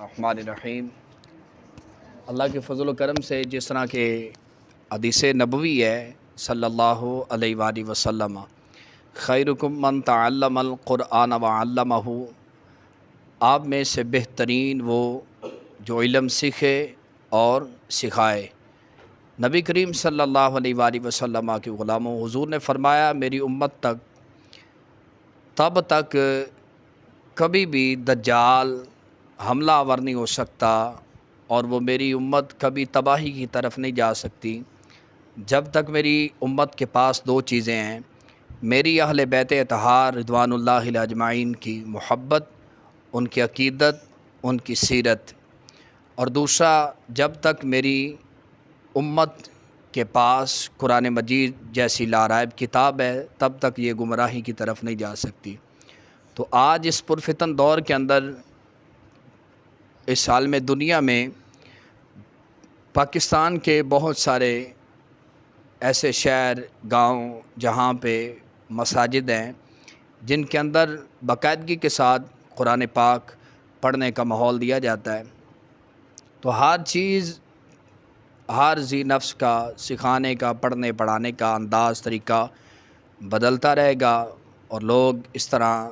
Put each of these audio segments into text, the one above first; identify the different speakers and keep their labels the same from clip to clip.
Speaker 1: الرحمن الرحیم۔ اللہ کے فضل و کرم سے جس طرح کہ حدیث نبوی ہے صلی اللہ علیہ وآلہ وسلم، خیرکم من تعلم القرآن وعلمہ، آپ میں سے بہترین وہ جو علم سیکھے اور سکھائے۔ نبی کریم صلی اللہ علیہ وآلہ وسلم کے غلاموں، حضور نے فرمایا میری امت تب تک کبھی بھی دجال حملہ آور نہیں ہو سکتا اور وہ میری امت کبھی تباہی کی طرف نہیں جا سکتی جب تک میری امت کے پاس دو چیزیں ہیں: میری اہل بیت اطہار رضوان اللہ علیہ اجمعین کی محبت، ان کی عقیدت، ان کی سیرت، اور دوسرا جب تک میری امت کے پاس قرآن مجید جیسی لارائب کتاب ہے تب تک یہ گمراہی کی طرف نہیں جا سکتی۔ تو آج اس پرفتن دور کے اندر، اس عالم دنیا میں، پاکستان کے بہت سارے ایسے شہر گاؤں جہاں پہ مساجد ہیں جن کے اندر باقاعدگی کے ساتھ قرآن پاک پڑھنے کا ماحول دیا جاتا ہے، تو ہر چیز، ہر ذی نفس کا سکھانے کا، پڑھنے پڑھانے کا انداز، طریقہ بدلتا رہے گا اور لوگ اس طرح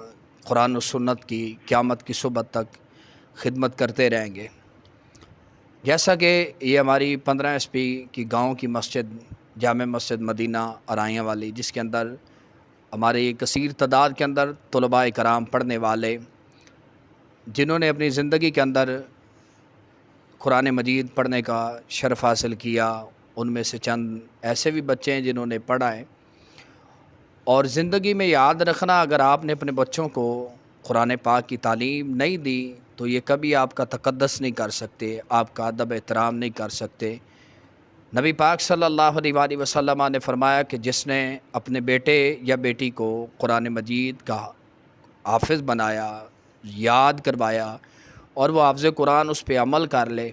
Speaker 1: قرآن و سنت کی قیامت کی صبح تک خدمت کرتے رہیں گے۔ جیسا کہ یہ ہماری 15 SP کی گاؤں کی مسجد، جامع مسجد مدینہ ارائیاں والی، جس کے اندر ہماری کثیر تعداد کے اندر طلباء کرام پڑھنے والے جنہوں نے اپنی زندگی کے اندر قرآن مجید پڑھنے کا شرف حاصل کیا، ان میں سے چند ایسے بھی بچے ہیں جنہوں نے پڑھا ہے۔ اور زندگی میں یاد رکھنا، اگر آپ نے اپنے بچوں کو قرآن پاک کی تعلیم نہیں دی تو یہ کبھی آپ کا تقدس نہیں کر سکتے، آپ کا ادب احترام نہیں کر سکتے۔ نبی پاک صلی اللہ علیہ وآلہ وسلم نے فرمایا کہ جس نے اپنے بیٹے یا بیٹی کو قرآن مجید کا حافظ بنایا، یاد کروایا، اور وہ حافظ قرآن اس پہ عمل کر لے،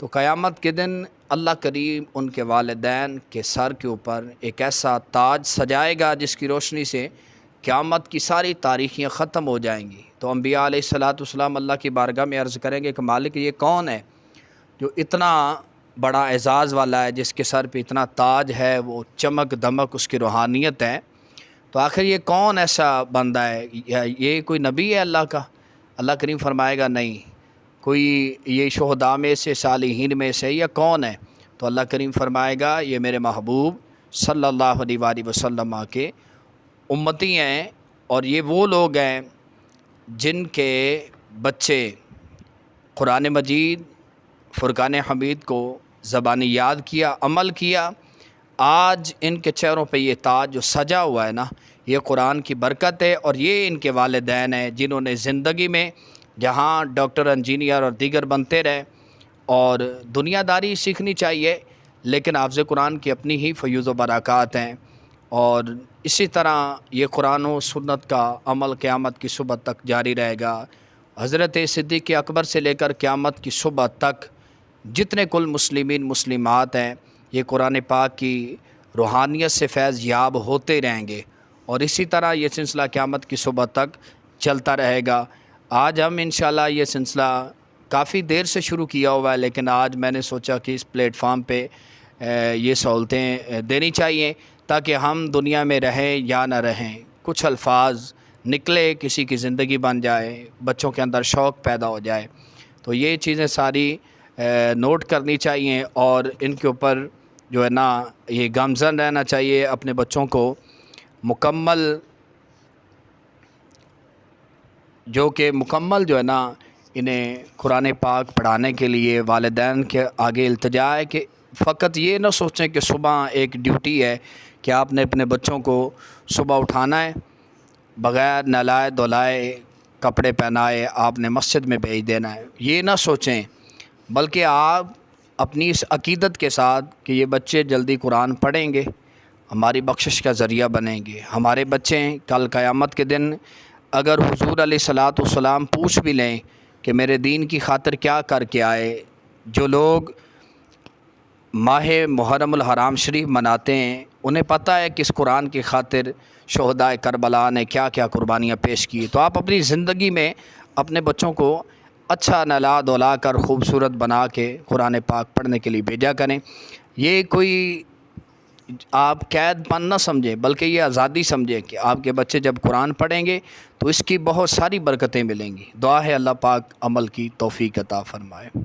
Speaker 1: تو قیامت کے دن اللہ کریم ان کے والدین کے سر کے اوپر ایک ایسا تاج سجائے گا جس کی روشنی سے قیامت کی ساری تاریخیاں ختم ہو جائیں گی۔ تو انبیاء علیہ السلام اللہ کی بارگاہ میں عرض کریں گے کہ مالک یہ کون ہے جو اتنا بڑا اعزاز والا ہے، جس کے سر پہ اتنا تاج ہے، وہ چمک دمک اس کی روحانیت ہے، تو آخر یہ کون ایسا بندہ ہے؟ یہ کوئی نبی ہے اللہ کا؟ اللہ کریم فرمائے گا نہیں، کوئی یہ شہداء میں سے، صالحین میں سے، یا کون ہے؟ تو اللہ کریم فرمائے گا یہ میرے محبوب صلی اللہ علیہ وآلہ وسلم کے امتی ہیں، اور یہ وہ لوگ ہیں جن کے بچے قرآن مجید، فرقان حمید کو زبانی یاد کیا، عمل کیا۔ آج ان کے چہروں پہ یہ تاج جو سجا ہوا ہے نا، یہ قرآن کی برکت ہے، اور یہ ان کے والدین ہیں جنہوں نے زندگی میں جہاں ڈاکٹر، انجینئر اور دیگر بنتے رہے، اور دنیا داری سیکھنی چاہیے، لیکن حافظ قرآن کی اپنی ہی فیوز و برکات ہیں، اور اسی طرح یہ قرآن و سنت کا عمل قیامت کی صبح تک جاری رہے گا۔ حضرت صدیق اکبر سے لے کر قیامت کی صبح تک جتنے کل مسلمین مسلمات ہیں، یہ قرآن پاک کی روحانیت سے فیض یاب ہوتے رہیں گے، اور اسی طرح یہ سلسلہ قیامت کی صبح تک چلتا رہے گا۔ آج ہم انشاءاللہ یہ سلسلہ کافی دیر سے شروع کیا ہوا ہے، لیکن آج میں نے سوچا کہ اس پلیٹ فارم پہ یہ سہولتیں دینی چاہیے تاکہ ہم دنیا میں رہیں یا نہ رہیں، کچھ الفاظ نکلے، کسی کی زندگی بن جائے، بچوں کے اندر شوق پیدا ہو جائے، تو یہ چیزیں ساری نوٹ کرنی چاہیے، اور ان کے اوپر جو ہے نا یہ گامزن رہنا چاہیے، اپنے بچوں کو مکمل جو ہے نا انہیں قرآن پاک پڑھانے کے لیے والدین کے آگے التجا ہے کہ فقط یہ نہ سوچیں کہ صبح ایک ڈیوٹی ہے کہ آپ نے اپنے بچوں کو صبح اٹھانا ہے، بغیر نہلائے دھلائے کپڑے پہنائے آپ نے مسجد میں بھیج دینا ہے، یہ نہ سوچیں، بلکہ آپ اپنی اس عقیدت کے ساتھ کہ یہ بچے جلدی قرآن پڑھیں گے، ہماری بخشش کا ذریعہ بنیں گے، ہمارے بچے کل قیامت کے دن اگر حضور علیہ الصلاۃ والسلام پوچھ بھی لیں کہ میرے دین کی خاطر کیا کر کے آئے، جو لوگ ماہ محرم الحرام شریف مناتے ہیں انہیں پتہ ہے کہ اس قرآن کی خاطر شہدائے کربلا نے کیا کیا قربانیاں پیش کی، تو آپ اپنی زندگی میں اپنے بچوں کو اچھا نلا دھلا کر خوبصورت بنا کے قرآن پاک پڑھنے کے لیے بھیجا کریں۔ یہ کوئی آپ قید پن نہ سمجھیں، بلکہ یہ آزادی سمجھیں کہ آپ کے بچے جب قرآن پڑھیں گے تو اس کی بہت ساری برکتیں ملیں گی۔ دعا ہے اللہ پاک عمل کی توفیق عطا فرمائے۔